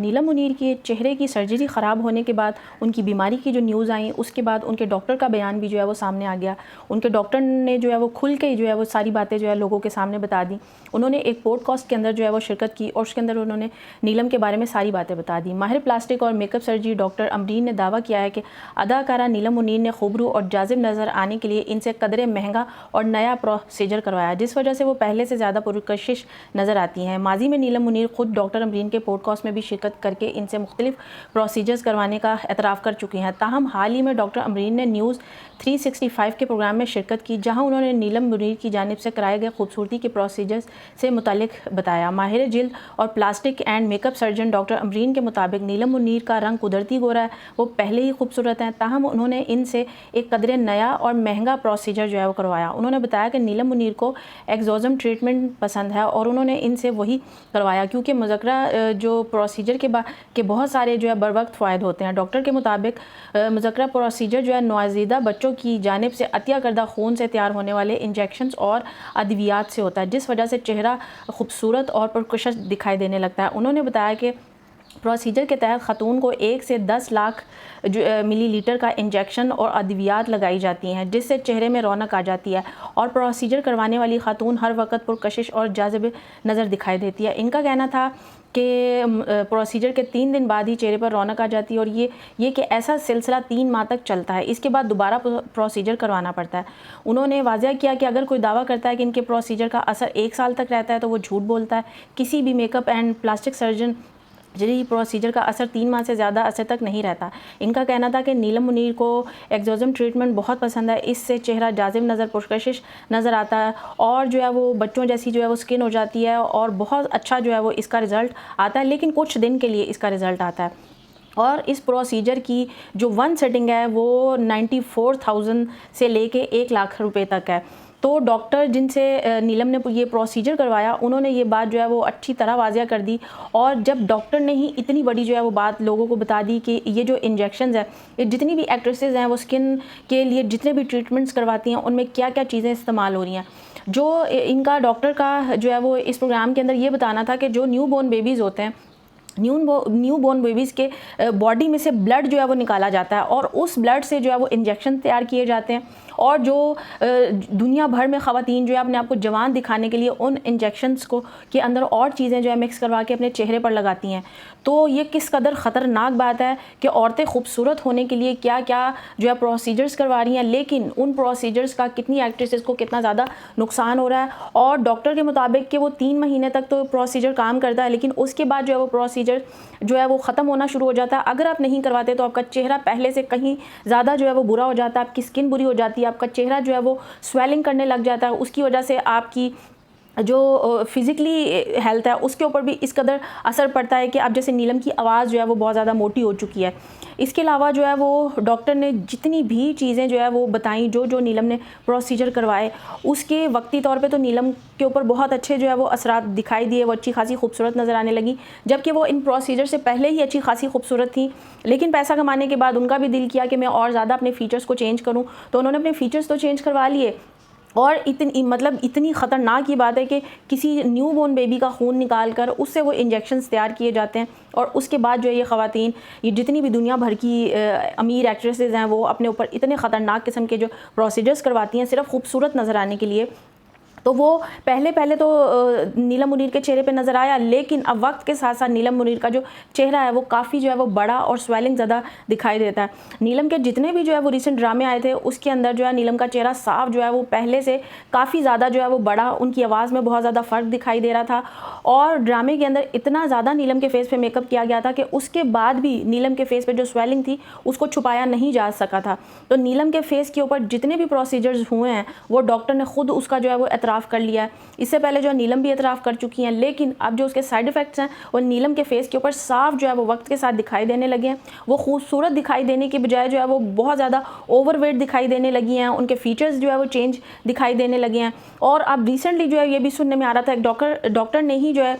नीलम मुनीर के चेहरे की सर्जरी ख़राब होने के बाद उनकी बीमारी की जो न्यूज़ आई, उसके बाद उनके डॉक्टर का बयान भी जो है वो सामने आ गया। उनके डॉक्टर ने जो है वो खुल के जो है वो सारी बातें जो है लोगों के सामने बता दी। उन्होंने एक पॉडकास्ट के अंदर जो है वो शिरकत की और उसके अंदर उन्होंने नीलम के बारे में सारी बातें बता दी। माहिर प्लास्टिक और मेकअप सर्जरी डॉक्टर अमरीन ने दावा किया है कि अदाकारा नीलम मुनीर ने खूबरू और जाजिब नज़र आने के लिए इनसे कदरे महंगा और नया प्रोसीजर करवाया, जिस वजह से वो पहले से ज़्यादा पुरकशिश नज़र आती हैं। माजी में नीलम मुनीर खुद डॉक्टर अमरीन के पॉडकास्ट में भी शिरकत करके इनसे मुख्तलिफ प्रोसीजर्स करवाने का एतराफ़ कर चुकी हैं। ताहम हाल ही में डॉक्टर अमरीन ने न्यूज़ 365 के प्रोग्राम में शिरकत की, जहां उन्होंने नीलम मुनीर की जानिब से कराए गए खूबसूरती के प्रोसीजर्स से मुतालिक बताया। माहिर जिल्द और plastic and makeup surgeon doctor Amreen के मुताबिक नीलम मुनीर का रंग कुदरती गोरा है, वो पहले ही खूबसूरत हैं, ताहम उन्होंने इनसे एक कदरे नया और महंगा प्रोसीजर जो है वो करवाया। उन्होंने बताया कि नीलम मुनीर को एक्सोजम ट्रीटमेंट पसंद है और उन्होंने इनसे वही करवाया क्योंकि मुज़क्करा जो प्रोसीजर के बहुत सारे जो है बर वक्त फ़ायदे होते हैं। डॉक्टर के मुताबिक मुज़क्करा प्रोसीजर जो है नौज़ीदा बच्चों की जानिब से अतिया करदा खून से तैयार होने वाले इंजेक्शंस और अद्वियात से होता है, जिस वजह से चेहरा खूबसूरत और पुरकशिश दिखाई देने लगता है। उन्होंने बताया कि प्रोसीजर के तहत ख़तून को 1 से 10 लाख मिलीलीटर का इंजेक्शन और अद्वियात लगाई जाती हैं, जिससे चेहरे में रौनक आ जाती है और प्रोसीजर करवाने वाली ख़तून हर वक्त पुरकशिश और जाज़िब नज़र दिखाई देती है। इनका कहना था कि प्रोसीजर के 3 दिन बाद ही चेहरे पर रौनक आ जाती है और ये कि ऐसा सिलसिला 3 माह तक चलता है, इसके बाद दोबारा प्रोसीजर करवाना पड़ता है। उन्होंने वाज़ह किया कि अगर कोई दावा करता है कि इनके प्रोसीजर का असर 1 साल तक रहता है तो वो झूठ बोलता है। किसी भी मेकअप एंड प्लास्टिक सर्जन जी प्रोसीजर का असर 3 माह से ज़्यादा असर तक नहीं रहता। इनका कहना था कि नीलम मुनीर को एक्सोजम ट्रीटमेंट बहुत पसंद है, इससे चेहरा जाजिब नज़र पुरकशिश नज़र आता है और जो है वो बच्चों जैसी जो है वो स्किन हो जाती है और बहुत अच्छा जो है वो इसका रिज़ल्ट आता है, लेकिन कुछ दिन के लिए इसका रिज़ल्ट आता है। और इस प्रोसीजर की जो 1 सेटिंग है वो 94,000 से लेके 1 लाख रुपए तक है। तो डॉक्टर जिनसे नीलम ने ये प्रोसीजर करवाया, उन्होंने ये बात जो है वो अच्छी तरह वाज़िया कर दी और जब डॉक्टर ने ही इतनी बड़ी जो है वो बात लोगों को बता दी कि ये जो इंजेक्शंस है, ये जितनी भी एक्ट्रेसेस हैं वो स्किन के लिए जितने भी ट्रीटमेंट्स करवाती हैं उनमें क्या क्या चीज़ें इस्तेमाल हो रही हैं। जो इनका डॉक्टर का जो है वो इस प्रोग्राम के अंदर ये बताना था कि जो न्यू बॉर्न बेबीज़ होते हैं, न्यू बॉर्न बेबीज़ के बॉडी में से ब्लड जो है वो निकाला जाता है और उस ब्लड से जो है वो इंजेक्शन तैयार किए जाते हैं और जो दुनिया भर में ख़वातीन जो है अपने आप को जवान दिखाने के लिए उन इंजेक्शंस को के अंदर और चीज़ें जो है मिक्स करवा के अपने चेहरे पर लगाती हैं। तो ये किस कदर ख़तरनाक बात है कि औरतें खूबसूरत होने के लिए क्या क्या जो है प्रोसीजर्स करवा रही हैं, लेकिन उन प्रोसीजर्स का कितनी एक्ट्रेसेस को कितना ज़्यादा नुकसान हो रहा है। और डॉक्टर के मुताबिक कि वो 3 महीने तक तो प्रोसीजर काम करता है, लेकिन उसके बाद जो है वो प्रोसीजर जो है वो ख़त्म होना शुरू हो जाता है। अगर आप नहीं करवाते तो आपका चेहरा पहले से कहीं ज़्यादा जो है वो बुरा हो जाता है, आपकी स्किन बुरी हो जाती है, आपका चेहरा जो है वो स्वेलिंग करने लग जाता है। उसकी वजह से आपकी जो फिज़िकली हेल्थ है उसके ऊपर भी इस कदर असर पड़ता है कि अब जैसे नीलम की आवाज़ जो है वो बहुत ज़्यादा मोटी हो चुकी है। इसके अलावा जो है वो डॉक्टर ने जितनी भी चीज़ें जो है वो बताई, जो नीलम ने प्रोसीजर करवाए, उसके वक्ती तौर पे तो नीलम के ऊपर बहुत अच्छे जो है वो असरात दिखाई दिए, वो अच्छी खासी खूबसूरत नज़र आने लगी, जबकि वो इन प्रोसीजर से पहले ही अच्छी खासी खूबसूरत थी। लेकिन पैसा कमाने के बाद उनका भी दिल किया कि मैं और ज़्यादा अपने फ़ीचर्स को चेंज करूँ, तो उन्होंने अपने फ़ीचर्स तो चेंज करवा लिए। और इतनी ख़तरनाक ये बात है कि किसी न्यू बॉर्न बेबी का खून निकाल कर उससे वो इंजेक्शंस तैयार किए जाते हैं और उसके बाद जो है ये ख़वातीन, ये जितनी भी दुनिया भर की अमीर एक्ट्रेसेस हैं, वो अपने ऊपर इतने ख़तरनाक किस्म के जो प्रोसीजर्स करवाती हैं सिर्फ खूबसूरत नज़र आने के लिए। तो वो पहले तो नीलम मुनीर के चेहरे पे नज़र आया, लेकिन अब वक्त के साथ साथ नीलम मुनीर का जो चेहरा है वो काफ़ी जो है वो बड़ा और स्वेलिंग ज़्यादा दिखाई देता है। नीलम के जितने भी जो है वो रिसेंट ड्रामे आए थे उसके अंदर जो है नीलम का चेहरा साफ जो है वो पहले से काफ़ी ज़्यादा जो है वो बड़ा, उनकी आवाज़ में बहुत ज़्यादा फ़र्क दिखाई दे रहा था और ड्रामे के अंदर इतना ज़्यादा नीलम के फेस पर मेकअप किया गया था कि उसके बाद भी नीलम के फेस पर जो स्वेलिंग थी उसको छुपाया नहीं जा सका था। तो नीलम के फेस के ऊपर जितने भी प्रोसीजर्स हुए हैं वो डॉक्टर ने खुद उसका जो है वो एतराफ़ कर लिया है। इससे पहले जो नीलम भी एतराफ़ कर चुकी हैं, लेकिन अब जो उसके साइड इफ़ेक्ट्स हैं वो नीलम के फेस के ऊपर साफ जो है वो वक्त के साथ दिखाई देने लगे हैं। वो खूबसूरत दिखाई देने के बजाय जो है वो बहुत ज़्यादा ओवरवेट दिखाई देने लगी हैं, उनके फीचर्स जो है वो चेंज दिखाई देने लगे हैं। और अब रिसेंटली जो है ये भी सुनने में आ रहा था एक डॉक्टर ने ही जो है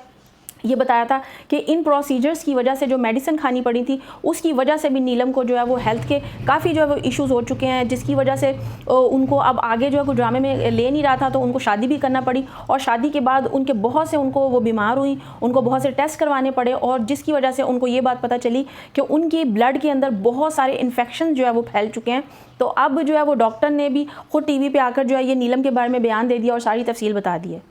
ये बताया था कि इन प्रोसीजर्स की वजह से जो मेडिसिन खानी पड़ी थी उसकी वजह से भी नीलम को जो है वो हेल्थ के काफ़ी जो है वो इश्यूज़ हो चुके हैं, जिसकी वजह से उनको अब आगे जो है वो ड्रामे में ले नहीं रहा था, तो उनको शादी भी करना पड़ी और शादी के बाद उनके बहुत से उनको वो बीमार हुई, उनको बहुत से टेस्ट करवाने पड़े और जिसकी वजह से उनको ये बात पता चली कि उनकी ब्लड के अंदर बहुत सारे इन्फेक्शन जो है वो फैल चुके हैं। तो अब जो है वो डॉक्टर ने भी खुद टीवी पे आकर जो है ये नीलम के बारे में बयान दे दिया और सारी तफसील बता दी है।